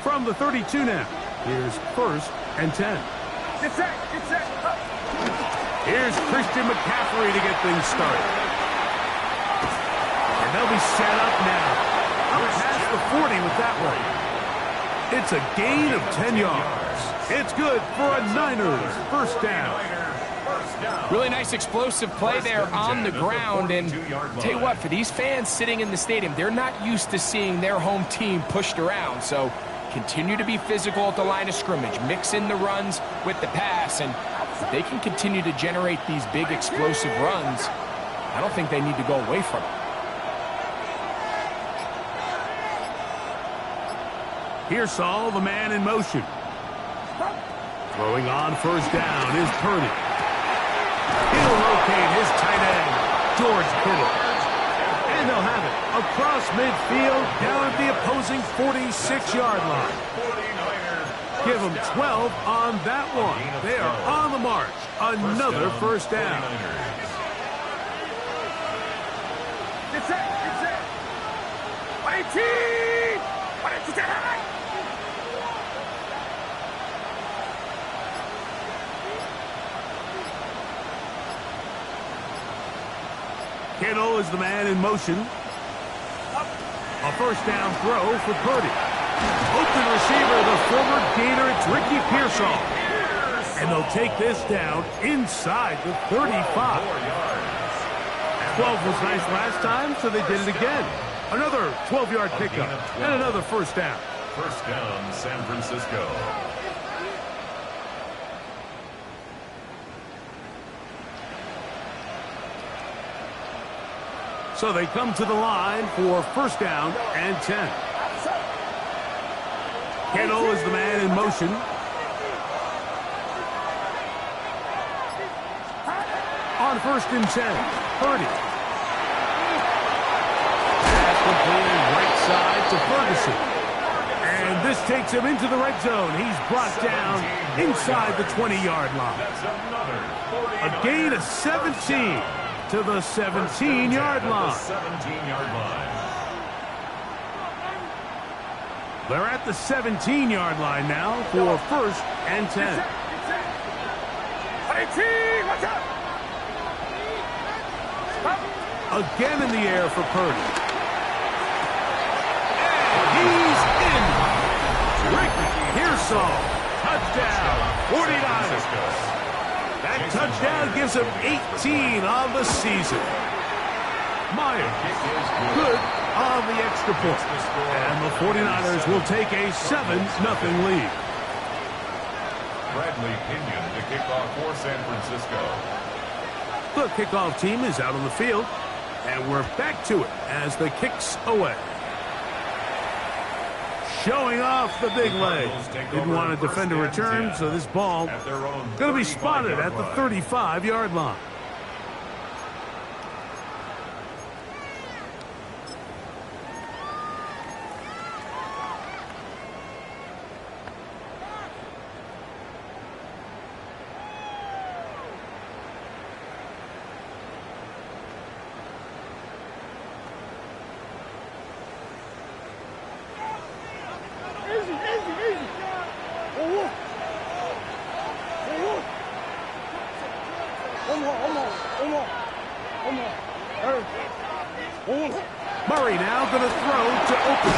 From the 32 now. Here's 1st and 10. Get set, get set. Here's Christian McCaffrey to get things started. And they'll be set up now. Up past the 40 with that one. It's a gain of 10 yards. It's good for a Niners first down. Really nice explosive play there on the ground. And tell you what, for these fans sitting in the stadium, they're not used to seeing their home team pushed around. So continue to be physical at the line of scrimmage. Mix in the runs with the pass. And if they can continue to generate these big explosive runs, I don't think they need to go away from it. Here's Saul, the man in motion. Throwing on first down is Purdy. He'll locate his tight end, George Kittle. And they'll have it across midfield down at the opposing 46-yard line. Give them 12 on that one. They are on the march. Another first down. Get set, get set. 18! 18! Kittle is the man in motion. A first down throw for Purdy. Open receiver, the former Gator, it's Ricky Pearsall. And they'll take this down inside the 35. 12 was nice last time, so they did it again. Another 12-yard pickup and another first down. First down, San Francisco. So they come to the line for first down and 10. Kittle is the man in motion. On first and 10, Purdy. Pass completed right side to Ferguson. And this takes him into the red zone. He's brought down inside the 20-yard line. A gain of 17 to the 17-yard line. They're at the 17-yard line now for first and 10. 18, watch out! Again in the air for Purdy. And he's in. Ricky Pearsall. Touchdown. 49ers. That touchdown gives him 18 on the season. Myers, good on the extra point. And the 49ers will take a 7-0 lead. Bradley Pinion to kick off for San Francisco. The kickoff team is out on the field, and we're back to it as the kicks away. Showing off the big leg. Didn't want to defend a return, so this ball going to be spotted at the 35-yard line. Murray now going to throw to open.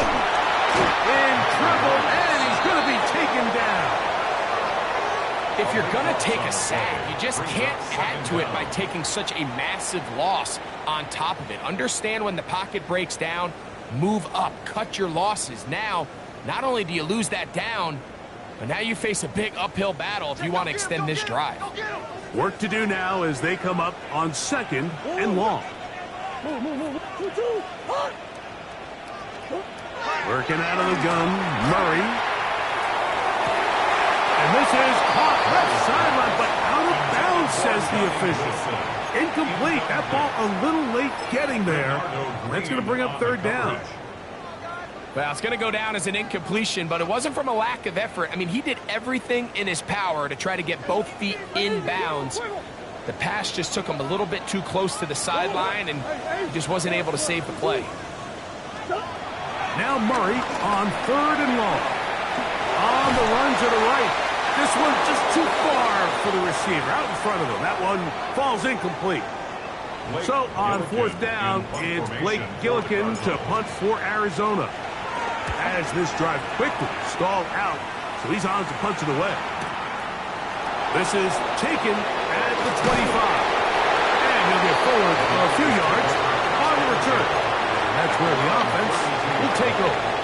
In trouble, and he's going to be taken down. If you're going to take a sack, you just can't add to it by taking such a massive loss on top of it. Understand when the pocket breaks down, move up, cut your losses. Now, not only do you lose that down, but now you face a big uphill battle if you want to extend this drive. Work to do now as they come up on second and long. Working out of the gun, Murray. And this is caught left sideline, but out of bounds, says the official. Incomplete. That ball a little late getting there. That's going to bring up third down. Well, it's going to go down as an incompletion, but it wasn't from a lack of effort. I mean, he did everything in his power to try to get both feet in bounds. The pass just took him a little bit too close to the sideline, and he just wasn't able to save the play. Now Murray on third and long. On the run to the right. This one just too far for the receiver. Out in front of him. That one falls incomplete. So on fourth down, it's Blake Gillikin to punt for Arizona. As this drive quickly stalled out, so he's on to punt it away. This is taken at the 25. And he'll get forward a few yards on the return. And that's where the offense will take over.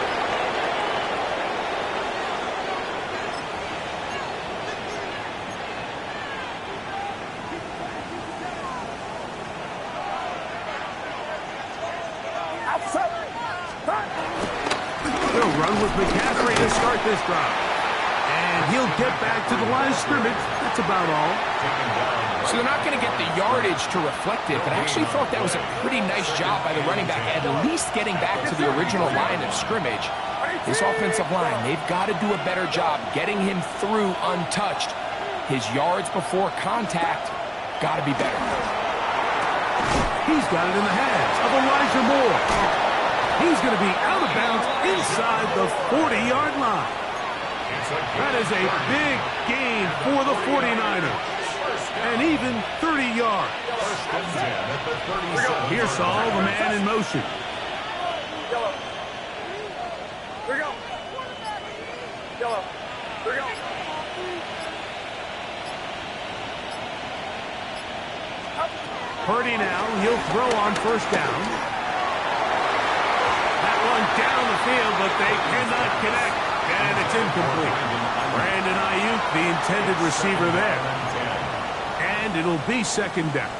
They'll run with McCaffrey to start this drive. And he'll get back to the line of scrimmage. That's about all. So they're not going to get the yardage to reflect it, but I actually thought that was a pretty nice job by the running back, at least getting back to the original line of scrimmage. This offensive line, they've got to do a better job getting him through untouched. His yards before contact got to be better. He's got it in the hands of Elijah Moore. He's going to be out of bounds inside the 40-yard line. That is a big gain for the 49ers. And even 30 yards. Pearsall, the man in motion. Yellow. Here we go. Yellow. Here we go. Purdy now, he'll throw on first down. That one down the field, but they cannot connect. And it's incomplete. Brandon Ayuk, the intended receiver there. And it'll be second down.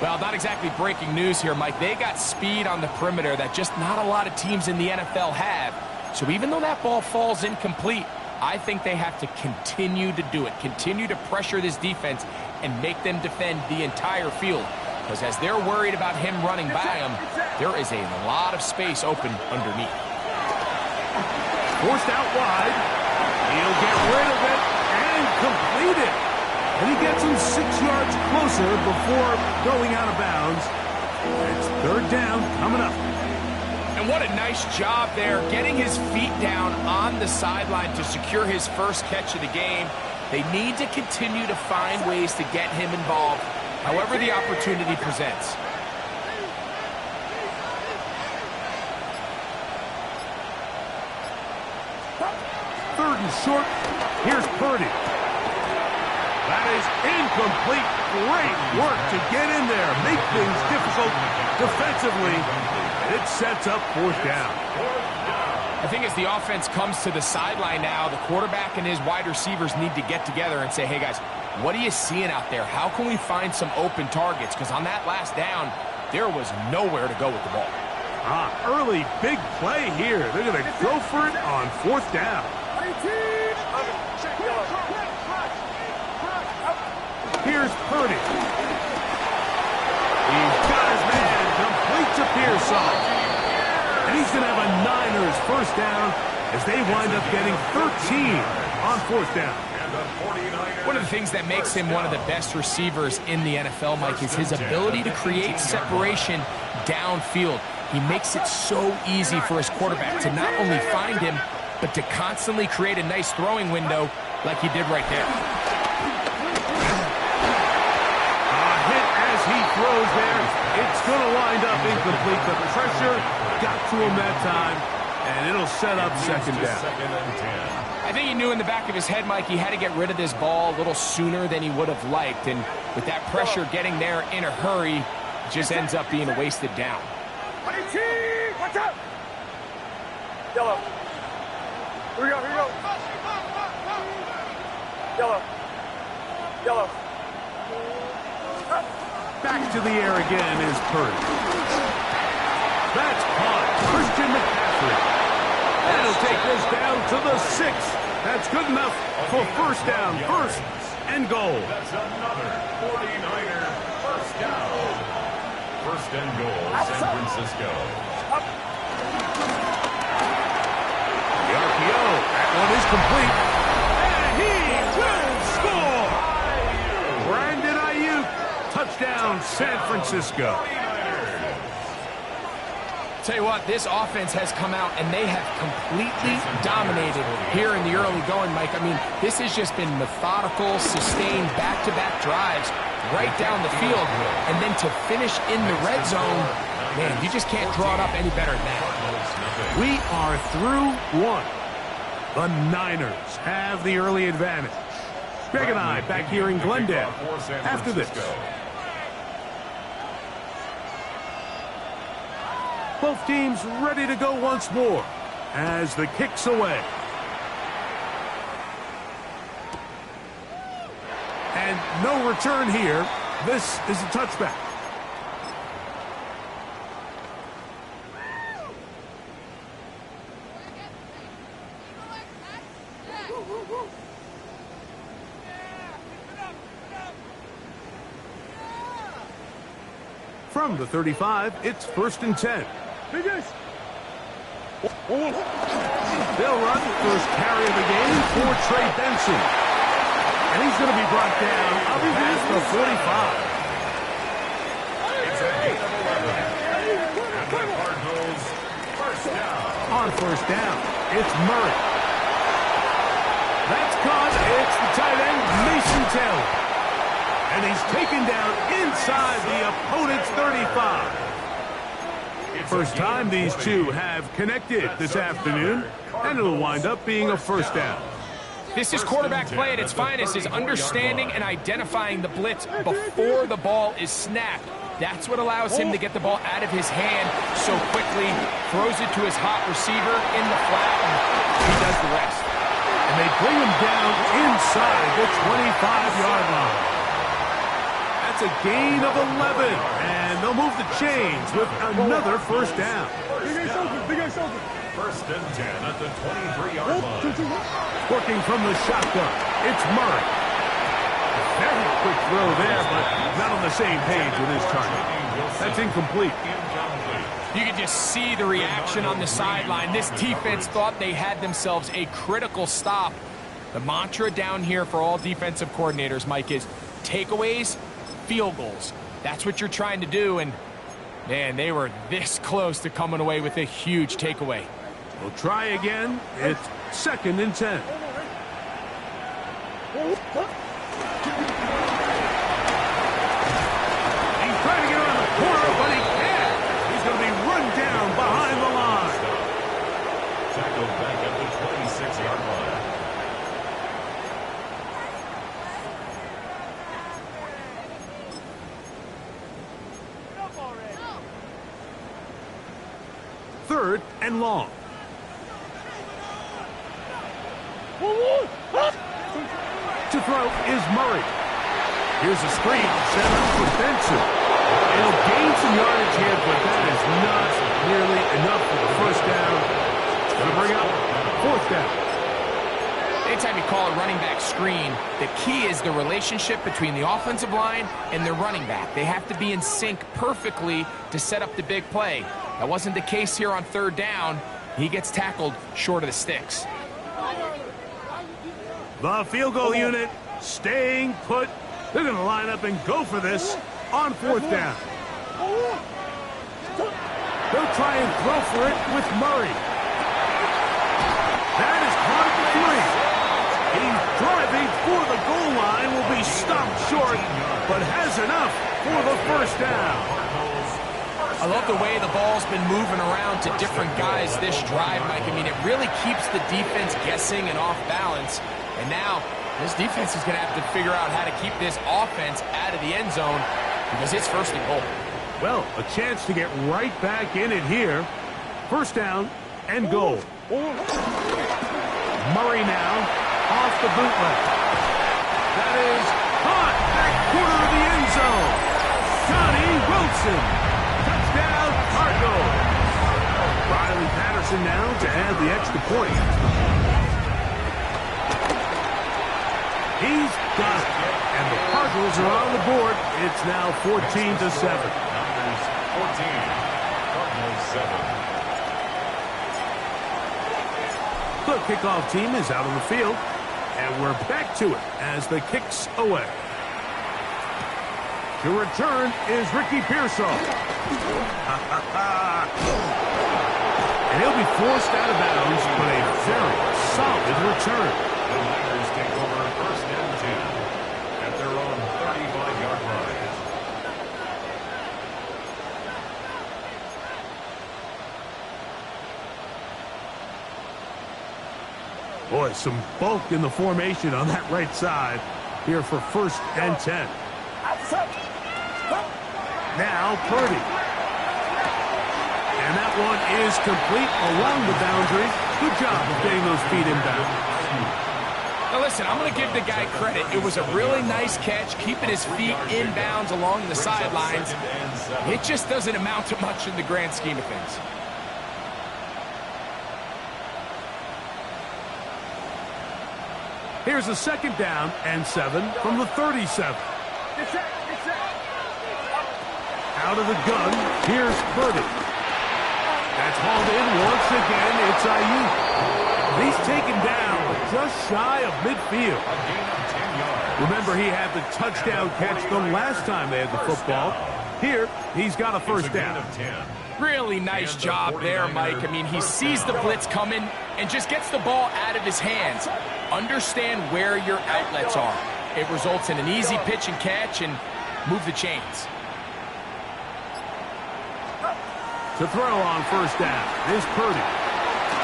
Well, not exactly breaking news here, Mike. They got speed on the perimeter that just not a lot of teams in the NFL have. So even though that ball falls incomplete, I think they have to continue to do it. Continue to pressure this defense and make them defend the entire field. Because as they're worried about him running by them, there is a lot of space open underneath. Forced out wide. He'll get rid of it and complete it. And he gets him 6 yards closer before going out of bounds. It's third down coming up. And what a nice job there, getting his feet down on the sideline to secure his first catch of the game. They need to continue to find ways to get him involved, however the opportunity presents. Third and short. Here's Purdy. That is incomplete. Great work to get in there. Make things difficult defensively. It sets up fourth down. I think as the offense comes to the sideline now, the quarterback and his wide receivers need to get together and say, hey, guys, what are you seeing out there? How can we find some open targets? Because on that last down, there was nowhere to go with the ball. Early big play here. They're going to go for it on fourth down. Here's Purdy. He's got his man complete to Pearsall. And he's going to have a Niners first down as they wind up getting 13 on fourth down. One of the things that makes him one of the best receivers in the NFL, Mike, is his ability to create separation downfield. He makes it so easy for his quarterback to not only find him, but to constantly create a nice throwing window like he did right there. Hit as he throws there. It's going to wind up incomplete. The pressure got to him that time, and it'll set up second down. I think he knew in the back of his head, Mike, he had to get rid of this ball a little sooner than he would have liked. And with that pressure getting there in a hurry, it just ends up being a wasted down. Watch out! Yellow. Here we go, here we go. Yellow. Yellow. Back to the air again is Purdy. That's caught. Christian McCaffrey. And he'll take this down to the 6. That's good enough for first down. First and goal. That's another 49er first down. First and goal, San Francisco. The RPO. That one is complete. And he will score. Brandon Ayuk. Touchdown, San Francisco. Tell you what, this offense has come out and they have completely dominated here in the early going, Mike. I mean, this has just been methodical, sustained, back-to-back drives right down the field. And then to finish in the red zone, man, you just can't draw it up any better than that. We are through one. The Niners have the early advantage. Greg and I back here in Glendale after this. Both teams ready to go once more as the kick's away. And no return here. This is a touchback. From the 35, it's 1st and 10. They'll run first carry of the game for Trey Benson. And he's going to be brought down up past the 45. It's a gain of 11. And the Cardinals first down. On first down, it's Murray. That's caught. It's the tight end, Mason Taylor. And he's taken down inside the opponent's 35. First time these two have connected this afternoon, and it'll wind up being a first down. This is quarterback play at its finest, is understanding and identifying the blitz before the ball is snapped. That's what allows him to get the ball out of his hand so quickly, throws it to his hot receiver in the flat, and he does the rest. And they bring him down inside the 25-yard line. That's a gain of 11, and they'll move the chains with another first down. First and 10 at the 23-yard line. Working from the shotgun, it's Murray. Very quick throw there, but not on the same page with his target. That's incomplete. You can just see the reaction on the sideline. This defense thought they had themselves a critical stop. The mantra down here for all defensive coordinators, Mike, is takeaways, field goals. That's what you're trying to do, and man, they were this close to coming away with a huge takeaway. We'll try again. It's 2nd and 10. He's trying to get around the corner, but he can't. He's going to be run down behind the line. Tackled back at the 26-yard line. Third and long. To throw is Murray. Here's a screen set up for Benson. He'll gain some yardage here, but that is not nearly enough for the first down. Going to bring up 4th down. Anytime you call a running back screen, the key is the relationship between the offensive line and the running back. They have to be in sync perfectly to set up the big play. That wasn't the case here on 3rd down. He gets tackled short of the sticks. The field goal unit staying put. They're going to line up and go for this on 4th down. They'll try and throw for it with Murray. That is caught at the 3. He's driving for the goal line, will be stopped short, but has enough for the first down. I love the way the ball's been moving around to different guys this drive, Mike. I mean, it really keeps the defense guessing and off balance. And now, this defense is going to have to figure out how to keep this offense out of the end zone because it's 1st and goal. Well, a chance to get right back in it here. First down and goal. Murray now off the bootleg. That is caught back corner of the end zone. Johnny Wilson. Touchdown, Cardinals. Riley Patterson now to add the extra point. He's got it. And the Cardinals are on the board. It's now 14-7. Niners 14, Cardinals 7. The kickoff team is out on the field, and we're back to it as the kick's away. To return is Ricky Pearsall. He'll be forced out of bounds, but a very solid return. The Niners take over first and 10 at their own 35-yard line. Boy, some bulk in the formation on that right side here for first and 10. Now Purdy. And that one is complete along the boundary. Good job of getting those feet inbound. Now listen, I'm going to give the guy credit. It was a really nice catch, keeping his feet inbounds along the sidelines. It just doesn't amount to much in the grand scheme of things. Here's a second down and 7 from the 37. Out of the gun, here's Purdy. That's hauled in once again. It's Ayuk. He's taken down just shy of midfield. Remember, he had the touchdown catch the last time they had the football. Here, he's got a first down. Really nice job there, Mike. I mean, he sees the blitz coming and just gets the ball out of his hands. Understand where your outlets are. It results in an easy pitch and catch and move the chains. To throw on first down is Purdy.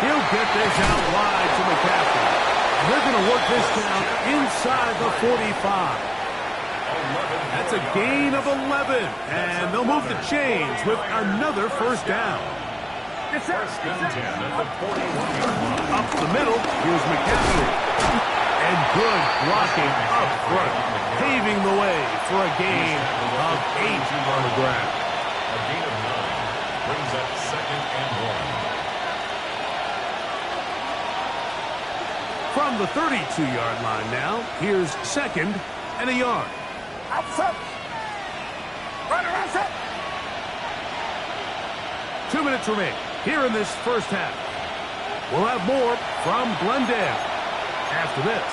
He'll get this out wide to McCaffrey. They're going to work this down inside the 45. That's a gain of 11, and they'll move the chains with another first down. First and 10 at the 41-yard line. Up the middle, here's McCaffrey. And good blocking up front, paving the way for a gain of 8 on the ground. A gain of 9 brings up second and 1. From the 32-yard line now, here's second and a yard. Outside. Right around set. 2 minutes remain here in this first half. We'll have more from Glendale after this.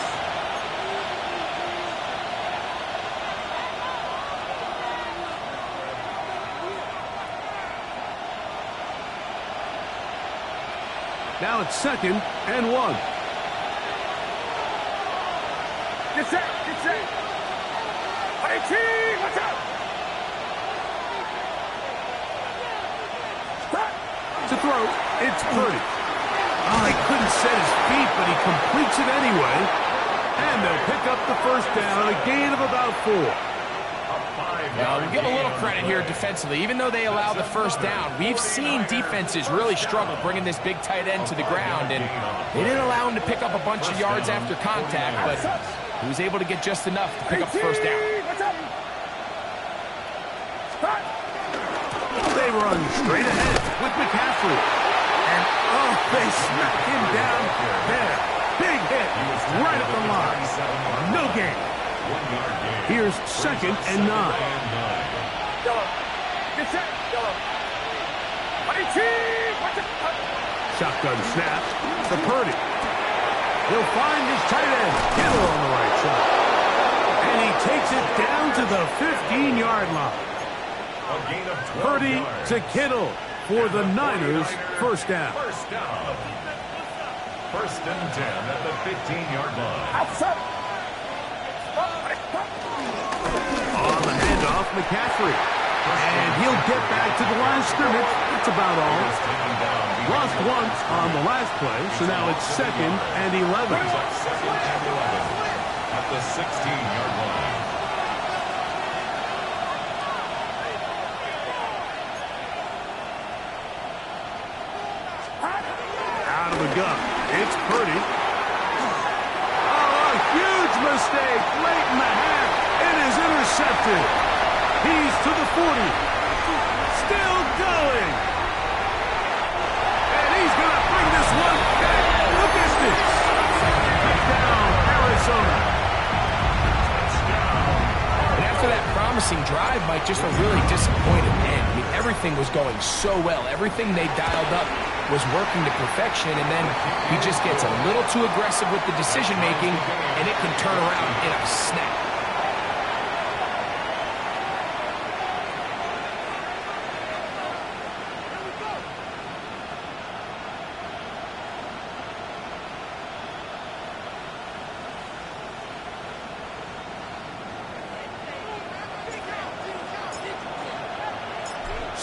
Now it's second and 1. Get set. Get set. Watch out. To throw, it's Purdy. Oh, he couldn't set his feet, but he completes it anyway. And they'll pick up the first down, a gain of about 4. Well, we give a little credit here defensively. Even though they allow the first down, we've seen defenses really struggle bringing this big tight end to the ground, and they didn't allow him to pick up a bunch of yards after contact, but he was able to get just enough to pick up the first down. They run straight ahead with McCaffrey. And, oh, they smack him down there. Big hit right at the line. No gain. Here's second and 9. Shotgun snap to Purdy. He'll find his tight end, Kittle, on the right side. And he takes it down to the 15-yard line. Purdy to Kittle for the Niners, first down. First and 10 at the 15-yard line. On the handoff, McCaffrey. And he'll get back to the line of scrimmage. That's about all. Lost once on the last play, so now it's second and 11. Second and 11 at the 16-yard line. Out of the gun, it's Purdy. Oh, a huge mistake late in the half. It is intercepted. He's to the 40. Still going. And he's going to bring this one back the distance. Touchdown, Arizona. And after that promising drive, Mike, just a really disappointed end. I mean, everything was going so well. Everything they dialed up was working to perfection, and then he just gets a little too aggressive with the decision-making, and it can turn around in a snap.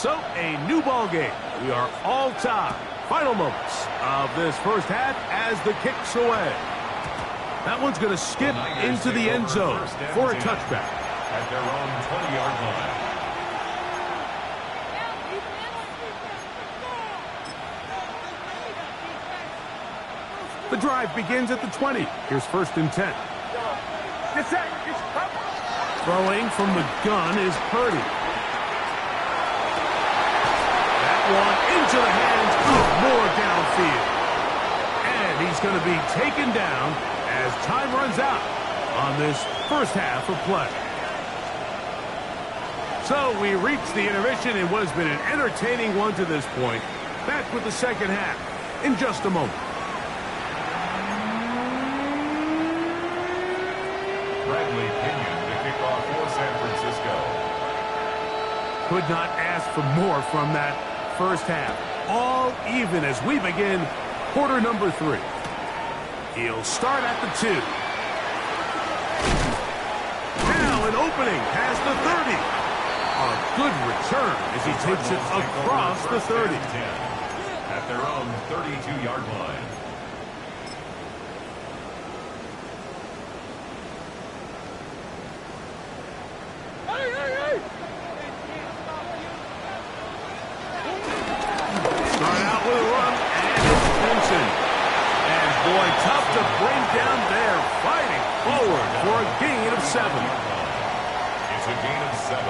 So, a new ball game. We are all tied. Final moments of this first half as the kick's away. That one's going to skip into the end zone for a touchback. At their own 20-yard line. The drive begins at the 20. Here's 1st and 10. Throwing from the gun is Purdy. That one into the hands of Moore downfield. And he's going to be taken down as time runs out on this first half of play. So we reach the intermission in what has been an entertaining one to this point. Back with the second half in just a moment. Bradley Pinion to kick off for San Francisco. Could not ask for more from that first half. All even as we begin quarter number 3. He'll start at the 2. Now an opening past the 30. A good return as he takes it across the 30. At their own 32-yard line. Start out with a run, and it's Benson. And boy, tough to bring down there, fighting forward for a gain of 7. It's a gain of 7.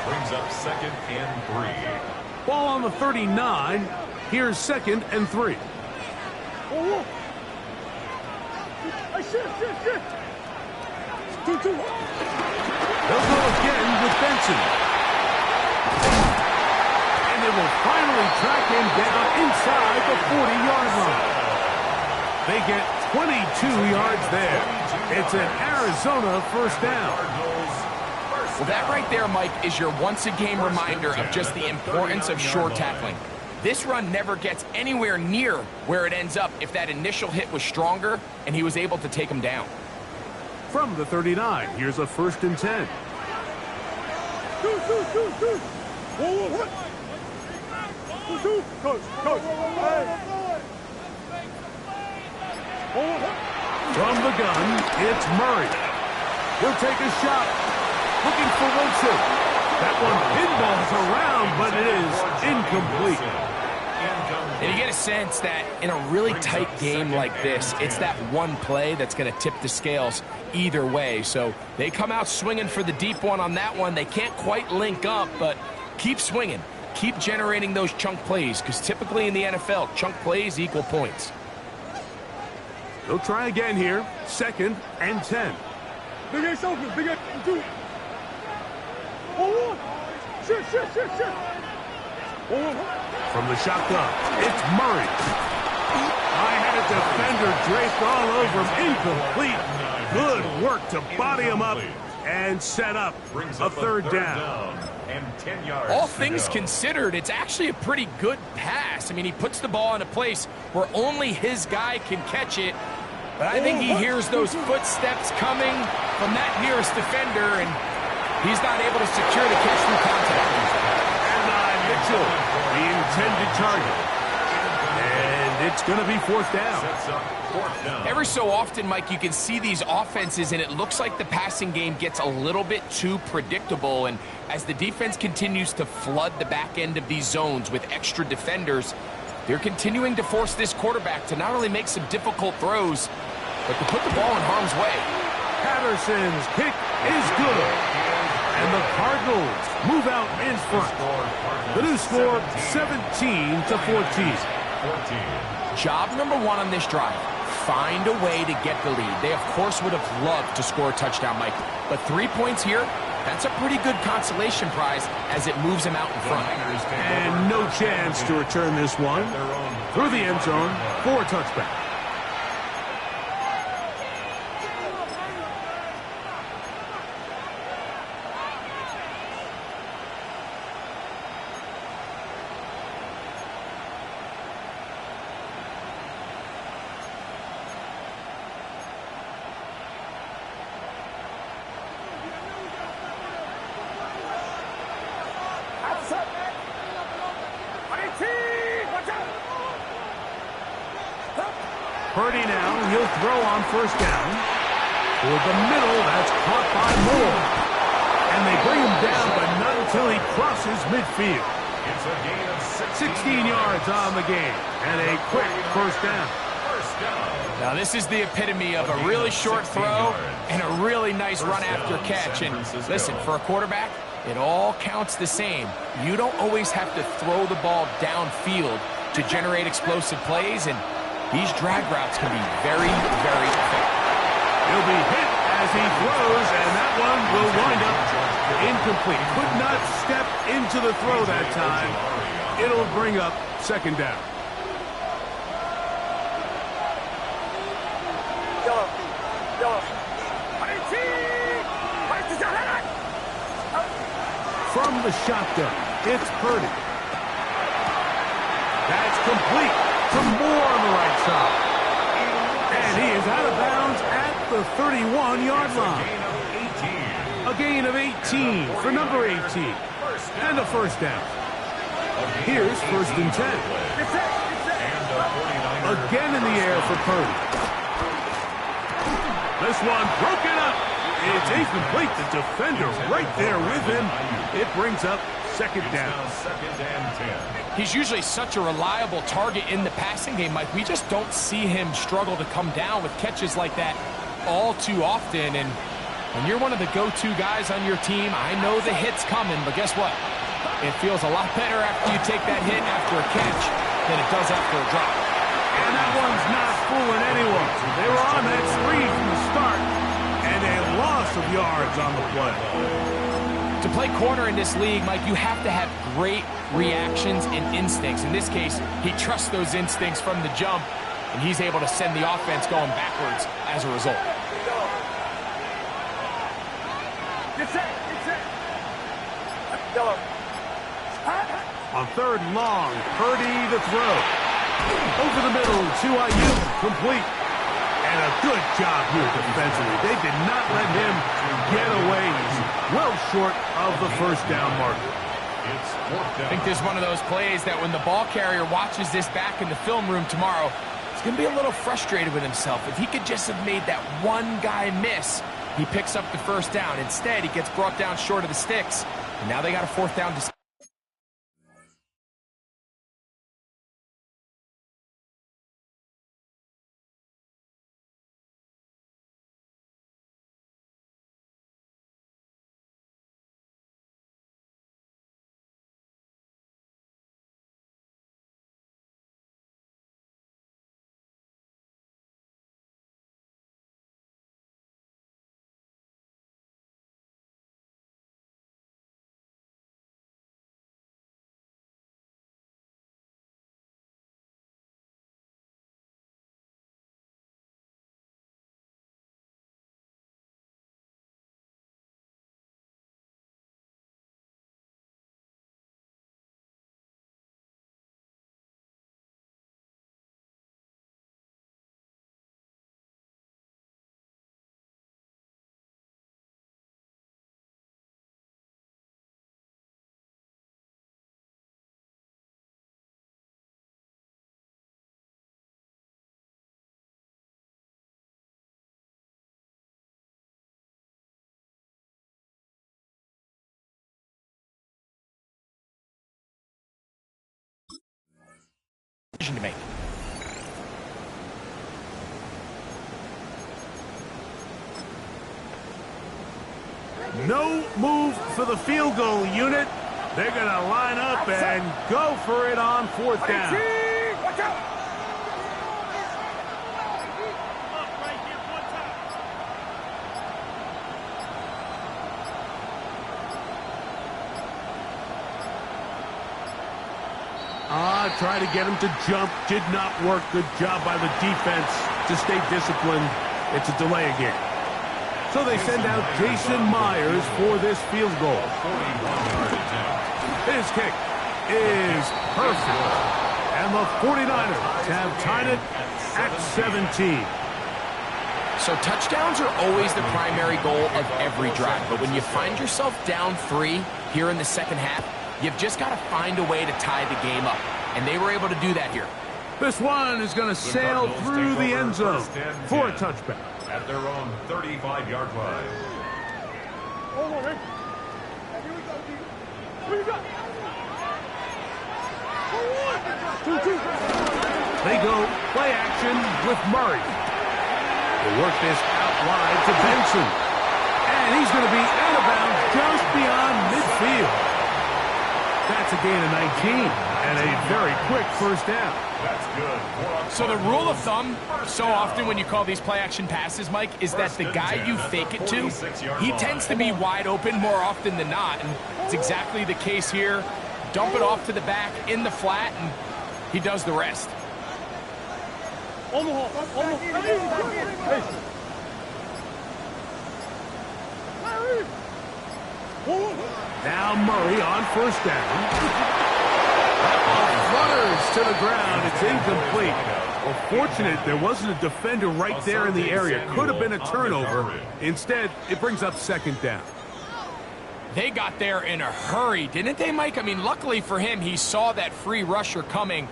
Brings up 2nd and 3. Ball on the 39. Here's 2nd and 3. They'll go again with Benson. And they will finally track him down inside the 40-yard line. They get 22 yards there. It's an Arizona first down. Well, that right there, Mike, is your once-a-game reminder of just the importance of short tackling. This run never gets anywhere near where it ends up if that initial hit was stronger and he was able to take him down. From the 39, here's a 1st and 10. From the gun, it's Murray. He'll take a shot. Looking for Wilson. That one pinballs around, but it is incomplete. And you get a sense that in a really tight game like this, it's that one play that's going to tip the scales either way. So they come out swinging for the deep one on that one. They can't quite link up, but keep swinging. Keep generating those chunk plays, because typically in the NFL, chunk plays equal points. They'll try again here. 2nd and 10. Big Ace open. Big Ace. 2. Shit. From the shotgun, it's Murray. I had a defender draped all over him. Incomplete. Good work to body him up and set up a third down. And 10 yards. All things considered, it's actually a pretty good pass. I mean, he puts the ball in a place where only his guy can catch it. But I think he hears those footsteps coming from that nearest defender, and he's not able to secure the catch through contact. Mitchell, the intended target. And it's going to be 4th down. Every so often, Mike, you can see these offenses, and it looks like the passing game gets a little bit too predictable. And as the defense continues to flood the back end of these zones with extra defenders, they're continuing to force this quarterback to not only make some difficult throws, but to put the ball in harm's way. Patterson's kick is good. And the Cardinals move out in front. The new score, 17-14. Job number 1 on this drive, find a way to get the lead. They, of course, would have loved to score a touchdown, Mike. But 3 points here, that's a pretty good consolation prize as it moves them out in front. And no chance to return this one through the end zone for a touchback. Purdy now, he'll throw on first down. Toward the middle, that's caught by Moore. And they bring him down, but not until he crosses midfield. It's a gain of 16 yards on the game, and a quick first down. Now this is the epitome of a really short throw and a really nice run after catch. And listen, for a quarterback, it all counts the same. You don't always have to throw the ball downfield to generate explosive plays, and these drag routes can be very, very effective. He'll be hit as he throws, and that one will wind up incomplete. Could not step into the throw that time. It'll bring up second down. From the shotgun, it's Purdy. That's complete to Moore on the right side. And he is out of bounds at the 31-yard line. A gain of 18 for number 18. And a first down. Here's first and 10. Again in the air for Purdy. This one broken up. It's incomplete. The defender right there with him. It brings up second down. He's usually such a reliable target in the passing game, Mike. We just don't see him struggle to come down with catches like that all too often. And when you're one of the go-to guys on your team, I know the hit's coming, but guess what? It feels a lot better after you take that hit after a catch than it does after a drop. And that one's not fooling anyone. They were on that spree from the start, and a loss of yards on the play. To play corner in this league, Mike, you have to have great reactions and instincts. In this case, he trusts those instincts from the jump, and he's able to send the offense going backwards as a result. On third and long, Purdy the throw. Over the middle to Ayuk, complete. And a good job here defensively. They did not let him get away. He's well short of the first down marker. I think this is one of those plays that when the ball carrier watches this back in the film room tomorrow, he's going to be a little frustrated with himself. If he could just have made that one guy miss, he picks up the first down. Instead, he gets brought down short of the sticks. And now they got a fourth down. To make. No move for the field goal unit. They're going to line up and go for it on fourth down. Watch out! Try to get him to jump. Did not work. Good job by the defense to stay disciplined. It's a delay again. So they send out Jason Myers for this field goal. His kick is perfect. And the 49ers have tied it at 17. So touchdowns are always the primary goal of every drive. But when you find yourself down 3 here in the second half, you've just got to find a way to tie the game up. And they were able to do that here. This one is going to sail Cardinals through take the over end zone first and for a 10 touchback. at their own 35-yard line. Hold on, Rick. Here we go, D. Who you got? They go play action with Murray. They work this out wide to Benson. And he's going to be out of bounds just beyond midfield. That's a gain of 19 and a very quick first down. That's good. So the rule of thumb, so often when you call these play-action passes, Mike, is that the guy you fake it to, he tends to be wide open more often than not. And it's exactly the case here. Dump it off to the back in the flat, and he does the rest. Now Murray on first down. That ball flutters to the ground. It's incomplete. Well, fortunate there wasn't a defender right there in the area. Could have been a turnover. Instead, it brings up second down. They got there in a hurry, didn't they, Mike? I mean, luckily for him, he saw that free rusher coming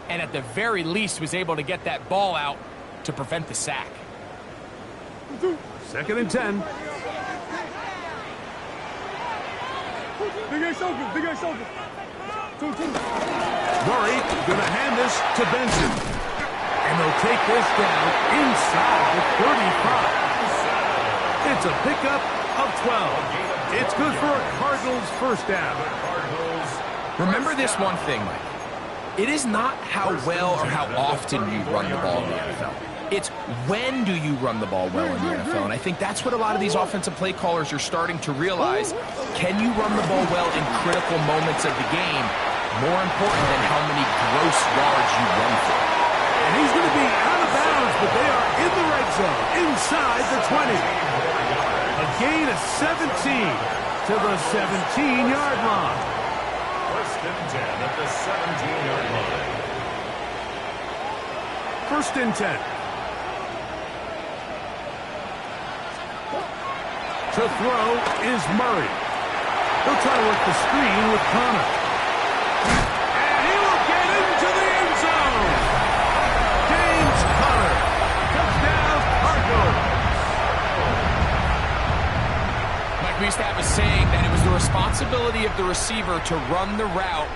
and at the very least was able to get that ball out to prevent the sack. Second and 10. Big A soldier, big A soldier. Murray going to hand this to Benson. And they'll take this down inside the 35. It's a pickup of 12. It's good for a Cardinals first down. Remember this one thing, Mike. It is not how well or how often you run the ball in the NFL. It's when do you run the ball well in the NFL. And I think that's what a lot of these offensive play callers are starting to realize. Can you run the ball well in critical moments of the game? More important than how many gross yards you run for. And he's going to be out of bounds, but they are in the red zone, inside the 20. A gain of 17 to the 17-yard line. First and 10 at the 17-yard line. First and 10. To throw is Murray. He'll try to work the screen with Connor. And he will get into the end zone. James Conner. Touchdown, Cardinals. Mike, we used to have a saying that it was the responsibility of the receiver to run the route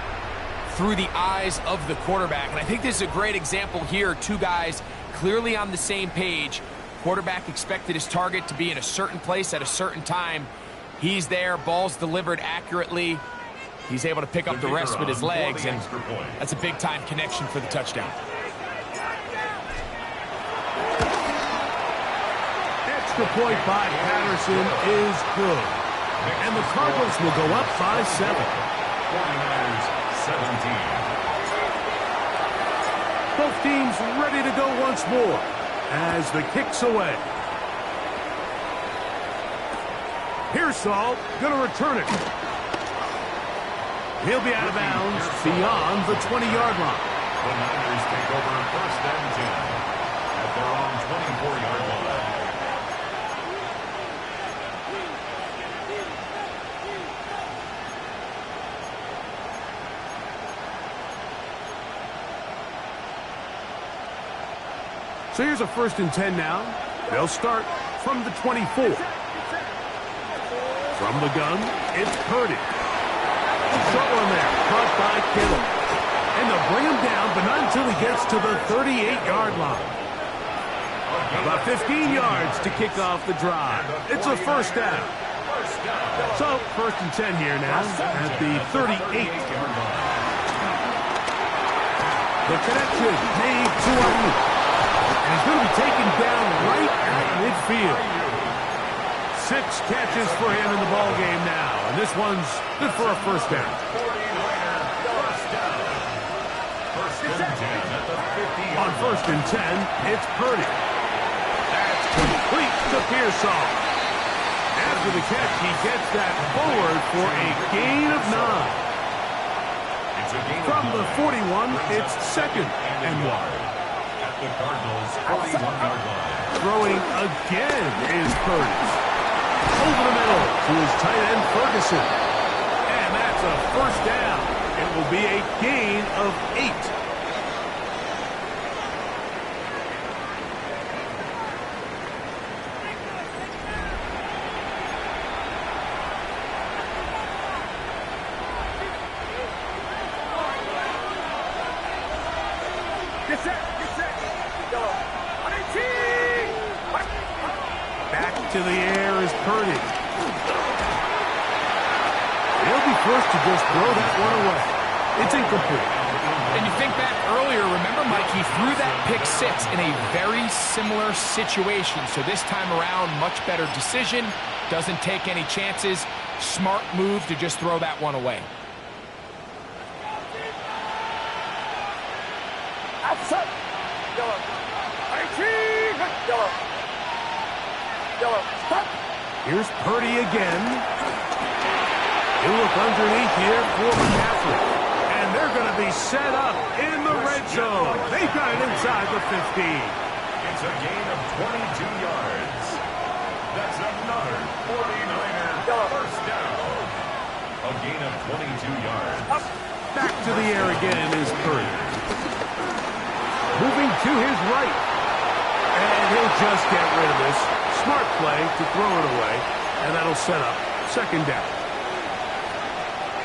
through the eyes of the quarterback. And I think this is a great example here. Two guys clearly on the same page. Quarterback expected his target to be in a certain place at a certain time. He's there, ball's delivered accurately. He's able to pick up the rest with his legs, and that's a big-time connection for the touchdown. Extra point by Patterson is good. And the Cardinals will go up by 7. 49ers 17. Both teams ready to go once more as the kick's away. Pearsall going to return it. He'll be out of bounds beyond the 20-yard line. The Niners take over first and 10 at their own 24-yard line. So here's a first and 10 now. They'll start from the 24. From the gun, it's Purdy. Short one there, caught by Kittle. And they'll bring him down, but not until he gets to the 38-yard line. About 15 yards to kick off the drive. It's a first down. So, first and 10 here now at the 38-yard line. The connection made to Ayuk. And he's going to be taken down right at midfield. 6 catches for him in the ball game now. And this one's good for a first down. On first and 10, it's Purdy. That's complete to Pearsall. After the catch, he gets that forward for a gain of 9. From the 41, it's second and 1. The Cardinals 41-yard line. Throwing again is Purdy. Over the middle to his tight end, Ferguson. And that's a first down. It will be a gain of 8. Get set. Get set. Yellow. Back to the air is Purdy. He'll be forced to just throw that one away. It's incomplete. And you think back earlier, remember, Mike, he threw that pick six in a very similar situation. So this time around, much better decision. Doesn't take any chances. Smart move to just throw that one away. Outside. Yellow. Yellow. Yellow. Stop. Here's Purdy again. He'll look underneath here for McCaffrey. And they're going to be set up in the red zone. They've got it inside the 15. It's a gain of 22 yards. That's another 49er first down. A gain of 22 yards. Back to the air again is Purdy. Moving to his right. And he'll just get rid of this. Smart play to throw it away. And that'll set up second down.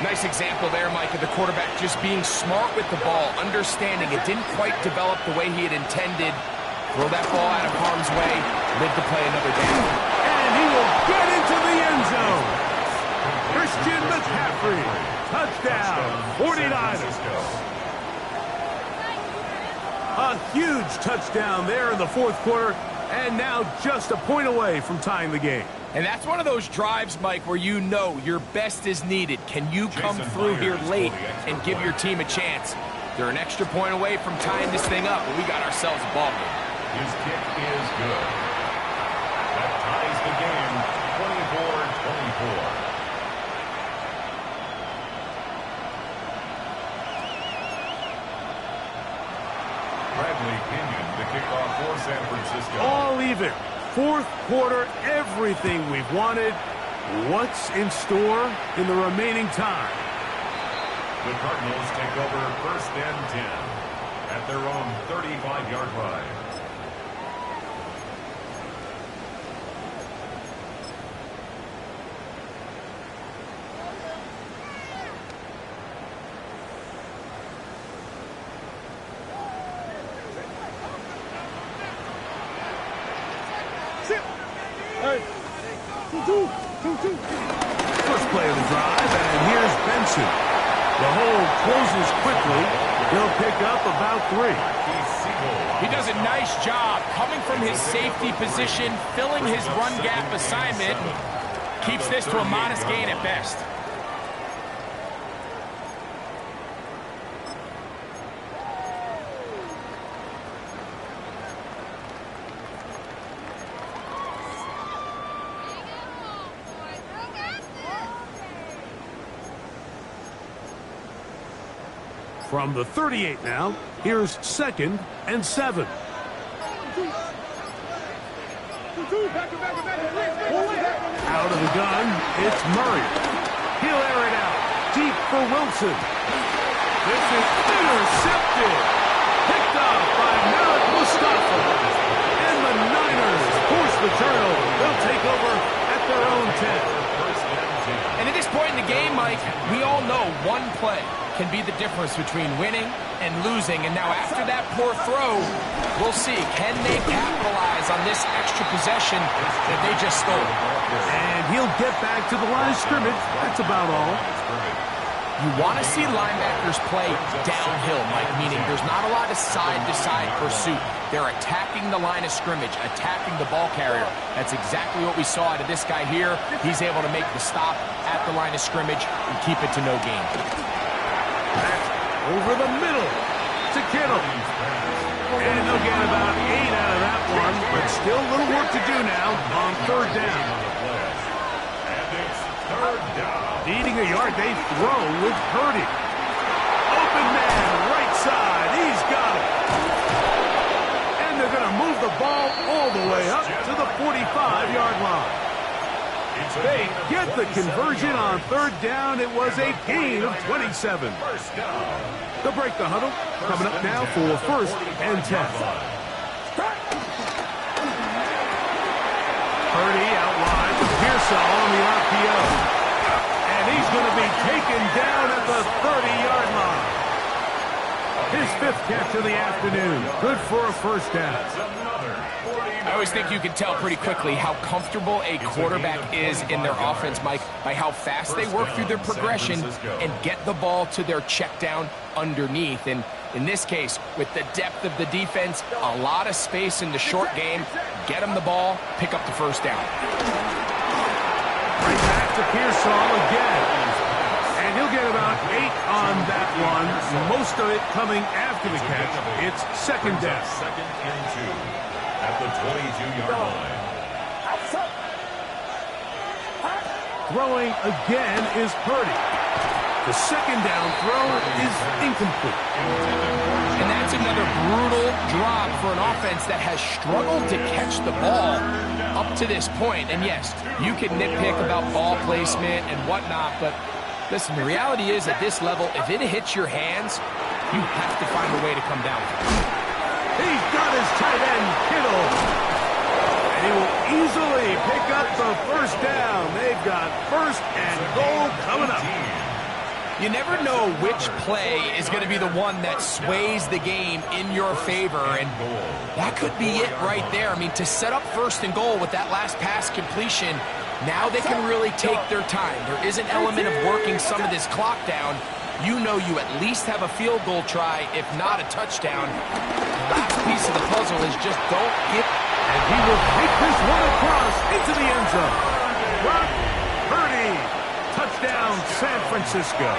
Nice example there, Mike, of the quarterback just being smart with the ball, understanding it didn't quite develop the way he had intended. Throw that ball out of harm's way, live to play another down. And he will get into the end zone. Christian McCaffrey, touchdown, 49ers. A huge touchdown there in the fourth quarter, and now just a point away from tying the game. And that's one of those drives, Mike, where you know your best is needed. Can you come through here late and give your team a chance? They're an extra point away from tying this thing up, but we got ourselves a ball game. His kick is good. That ties the game, 24-24. Bradley Pinion, the kickoff for San Francisco. All even. Fourth quarter, everything we've wanted. What's in store in the remaining time? The Cardinals take over first and 10 at their own 35-yard line. First play of the drive, and here's Benson. The hole closes quickly. He'll pick up about 3. He does a nice job coming from his safety position, filling his run gap assignment, keeps this to a modest gain at best. From the 38 now, here's 2nd and 7. Out of the gun, it's Murray. He'll air it out. Deep for Wilson. This is intercepted. Picked off by Malik Mustafa. And the Niners force the turnover. They'll take over at their own 10. And at this point in the game, Mike, we all know one play can be the difference between winning and losing. And now after that poor throw, we'll see, can they capitalize on this extra possession that they just stole? And he'll get back to the line of scrimmage. That's about all. You want to see linebackers play downhill, Mike, meaning there's not a lot of side-to-side pursuit. They're attacking the line of scrimmage, attacking the ball carrier. That's exactly what we saw out of this guy here. He's able to make the stop at the line of scrimmage and keep it to no gain. Over the middle to Kittle. And they'll get about 8 out of that one, but still a little work to do now on third down. And it's third down. Needing a yard, they throw with Purdy. Open man, right side, he's got it. And they're going to move the ball all the way up to the 45-yard line. They get the conversion on third down. It was a gain of 27. They'll break the huddle. Coming up now for first and 10. Purdy out wide with Pearsall on the RPO. And he's going to be taken down at the 30-yard line. His 5th catch of the afternoon. Good for a first down. I always think you can tell pretty quickly how comfortable a quarterback is in their offense, Mike, by how fast they work through their progression and get the ball to their check down underneath. And in this case, with the depth of the defense, a lot of space in the short game, get them the ball, pick up the first down. Right back to Pearsall again. And he'll get about 8 on that one. Most of it coming after the catch. It's second down. Second and 2 at the 22-yard line. Throwing again is Purdy. The second down throw is incomplete. And that's another brutal drop for an offense that has struggled to catch the ball up to this point. And yes, you can nitpick about ball placement and whatnot, but listen, the reality is at this level, if it hits your hands, you have to find a way to come down. He's got his tight end, Kittle. And he will easily pick up the first down. They've got first and goal coming up. You never know which play is going to be the one that sways the game in your favor, and that could be it right there. I mean, to set up first and goal with that last pass completion, now they can really take their time. There is an element of working some of this clock down. You know you at least have a field goal try, if not a touchdown. The last piece of the puzzle is just don't get... And he will take this one across into the end zone. Brock Purdy. Touchdown, San Francisco.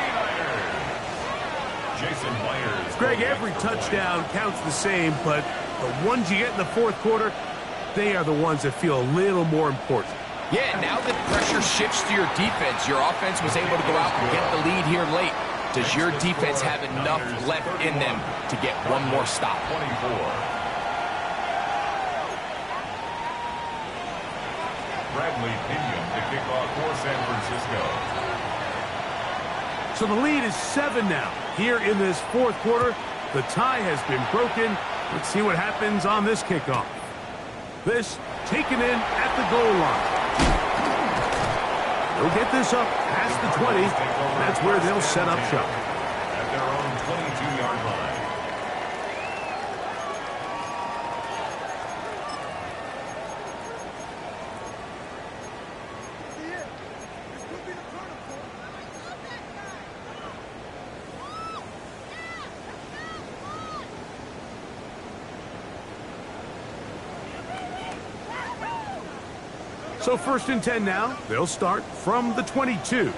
Jason Myers. Greg, every touchdown counts the same, but the ones you get in the fourth quarter, they are the ones that feel a little more important. Yeah, now that pressure shifts to your defense, your offense was able to go out and get the lead here late. Does your defense have enough left in them to get one more stop? 24. Bradley Pinion to kick off for San Francisco. So the lead is 7 now. Here in this fourth quarter, the tie has been broken. Let's see what happens on this kickoff. This taken in at the goal line. They'll get this up past the 20. That's where they'll set up shop. At their own 22-yard line. So first and 10 now. They'll start from the 22.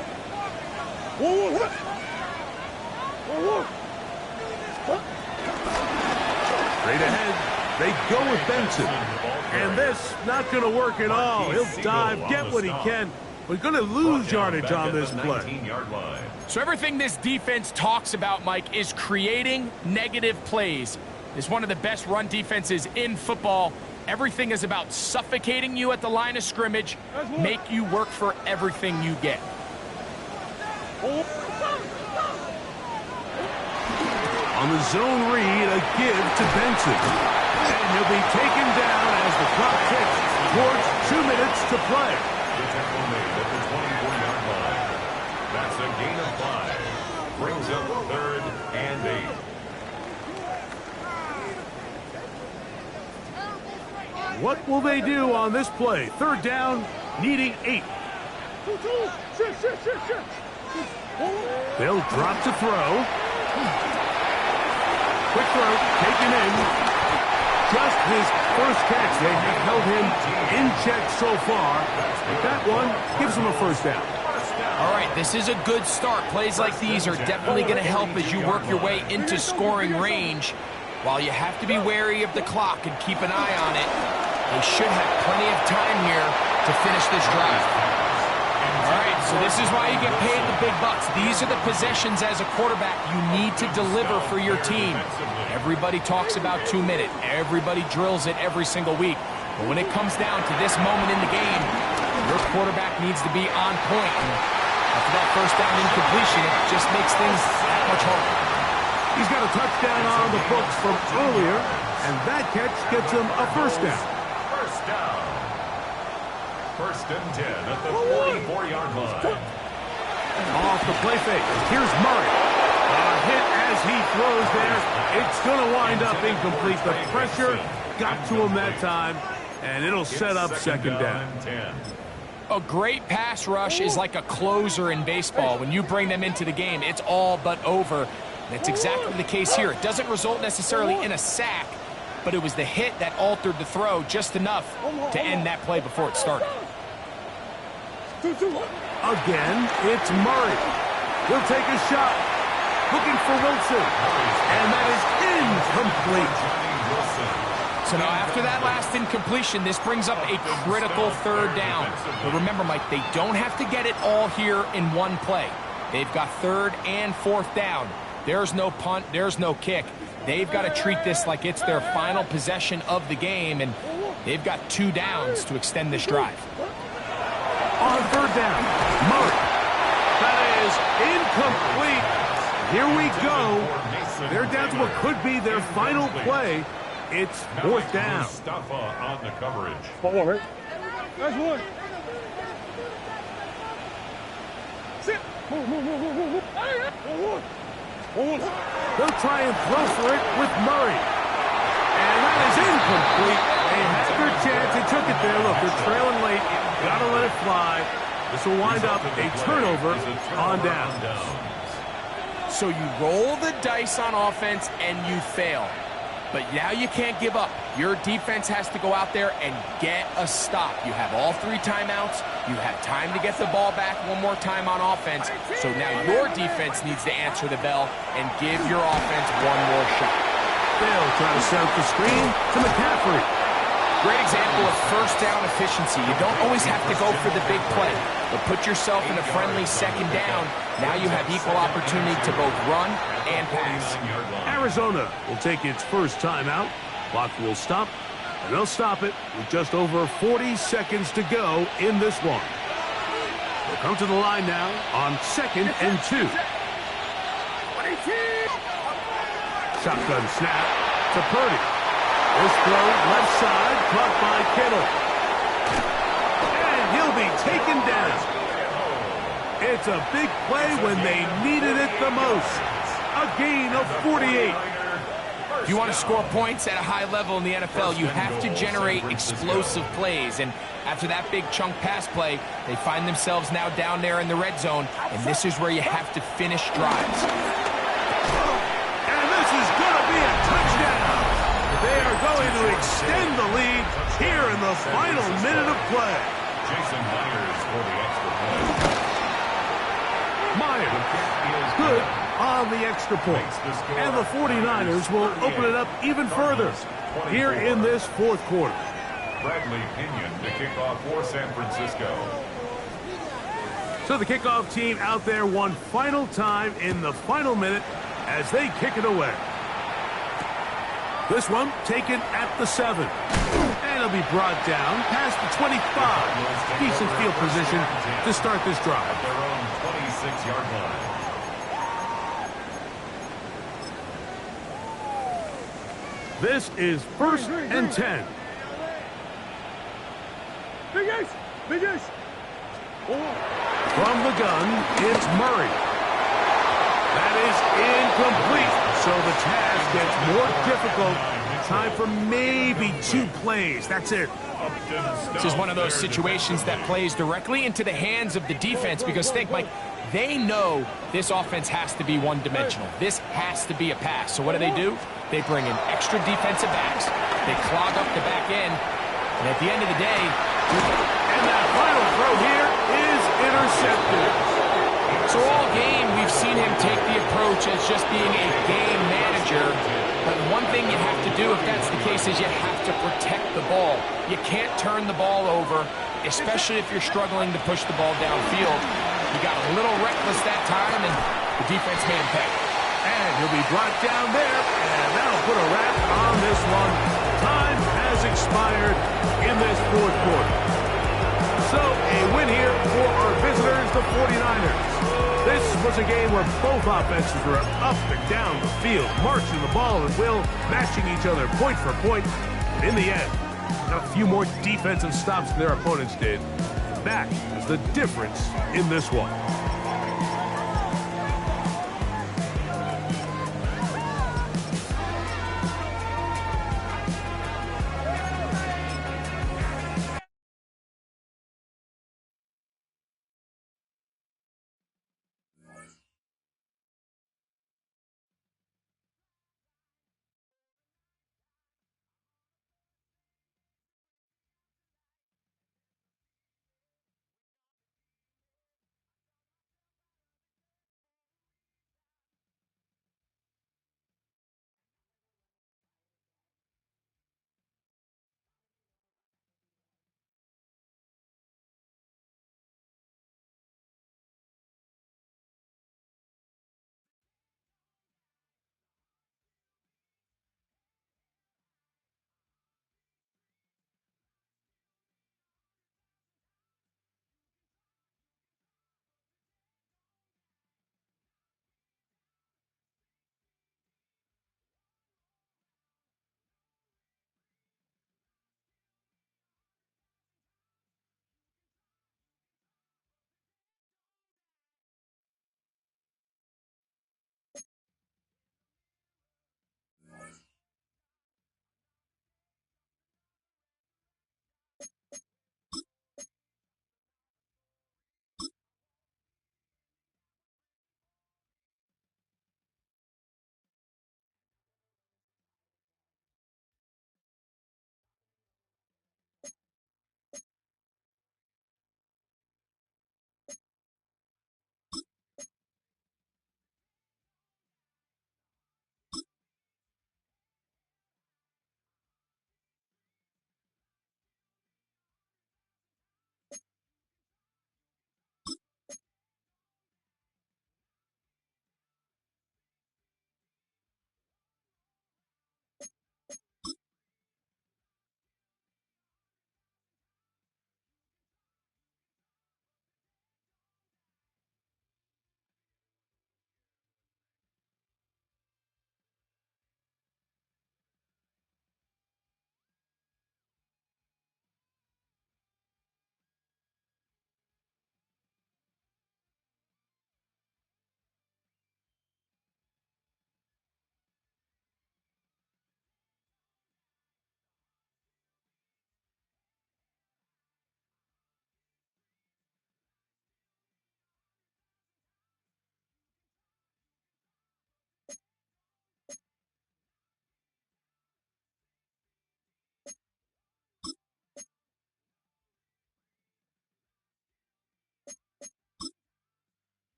Straight ahead, they go with Benson. And this not going to work at all. He'll dive, get what he can. We're going to lose yardage on this play. So everything this defense talks about, Mike, is creating negative plays. It's one of the best run defenses in football. Everything is about suffocating you at the line of scrimmage, make you work for everything you get. On the zone read, a give to Benson. And he'll be taken down as the clock ticks towards 2 minutes to play. The tackle made at the 24-yard line. That's a gain of 5. Brings up 3rd and 8. What will they do on this play? Third down, needing 8. They'll drop to throw. Quick throw, taken in. Just his first catch. They have held him in check so far. But that one gives him a first down. All right, this is a good start. Plays like these are definitely going to help as you work your way into scoring range. While you have to be wary of the clock and keep an eye on it, they should have plenty of time here to finish this drive. All right, so this is why you get paid the big bucks. These are the possessions as a quarterback you need to deliver for your team. Everybody talks about 2 minutes. Everybody drills it every single week. But when it comes down to this moment in the game, your quarterback needs to be on point. And after that first down incompletion, it just makes things that much harder. He's got a touchdown on the books from earlier, and that catch gets him a first down. First down. First and 10 at the 44-yard line. Off the play fake. Here's Murray. A hit as he throws there. It's going to wind up incomplete. The pressure got to him that time, and it'll set up second down. A great pass rush is like a closer in baseball. When you bring them into the game, it's all but over. That's exactly the case here. It doesn't result necessarily in a sack, but it was the hit that altered the throw just enough to end that play before it started. Again, it's Murray. He'll take a shot. Looking for Wilson. And that is incomplete. So now after that last incompletion, this brings up a critical third down. But remember, Mike, they don't have to get it all here in one play. They've got third and fourth down. There's no punt, there's no kick. They've got to treat this like it's their final possession of the game, and they've got 2 downs to extend this drive. On third down, Murray. That is incomplete. Here we go. They're down to what could be their final play. It's fourth down. Mustafa on the coverage. One, right? That's one. Sit. Move. One. They'll try and throw for it with Murray. And that is incomplete. They had their chance. They took it there. Look, they're trailing late. Got to let it fly. This will wind up a turnover on down. So you roll the dice on offense and you fail. But now you can't give up. Your defense has to go out there and get a stop. You have all 3 timeouts. You have time to get the ball back one more time on offense. So now your defense needs to answer the bell and give your offense one more shot. They'll try to set up the screen to McCaffrey. Great example of first down efficiency. You don't always have to go for the big play, but put yourself in a friendly second down. Now you have equal opportunity to both run and pass. Arizona will take its first timeout. Clock will stop, and they'll stop it with just over 40 seconds to go in this one. They'll come to the line now on 2nd and 2. Shotgun snap to Purdy. This throw left side, caught by Kittle. And he'll be taken down. It's a big play when they needed it the most. A gain of 48. If you want to score points at a high level in the NFL, you have to generate explosive plays. And after that big chunk pass play, they find themselves now down there in the red zone. And this is where you have to finish drives. And this is going to be a touchdown. They are going to extend the lead here in the final minute of play. Jason Myers for the extra point. Myers, good on the extra point. And the 49ers will open it up even further here in this fourth quarter. Bradley Pinion to kick off for San Francisco. So the kickoff team out there one final time in the final minute as they kick it away. This one taken at the 7. And it'll be brought down past the 25. Decent field position to start this drive. At their own 26-yard line. This is 1st and 10. Big ace. Big ace. From the gun, it's Murray. That is incomplete. So the task gets more difficult. Time for maybe 2 plays. That's it. This is one of those situations that plays directly into the hands of the defense because think, Mike, they know this offense has to be one-dimensional. This has to be a pass. So what do? They bring in extra defensive backs. They clog up the back end. And at the end of the day, and that final throw here is intercepted. So all game, we've seen him take the approach as just being a game manager. But one thing you have to do if that's the case is you have to protect the ball. You can't turn the ball over, especially if you're struggling to push the ball downfield. He got a little reckless that time, and the defense made him pay. And he'll be brought down there, and that'll put a wrap on this one. Time has expired in this fourth quarter. So a win here for our visitors, the 49ers. This was a game where both offenses were up and down the field, marching the ball at will, matching each other point for point. And in the end, got a few more defensive stops than their opponents did. That is the difference in this one.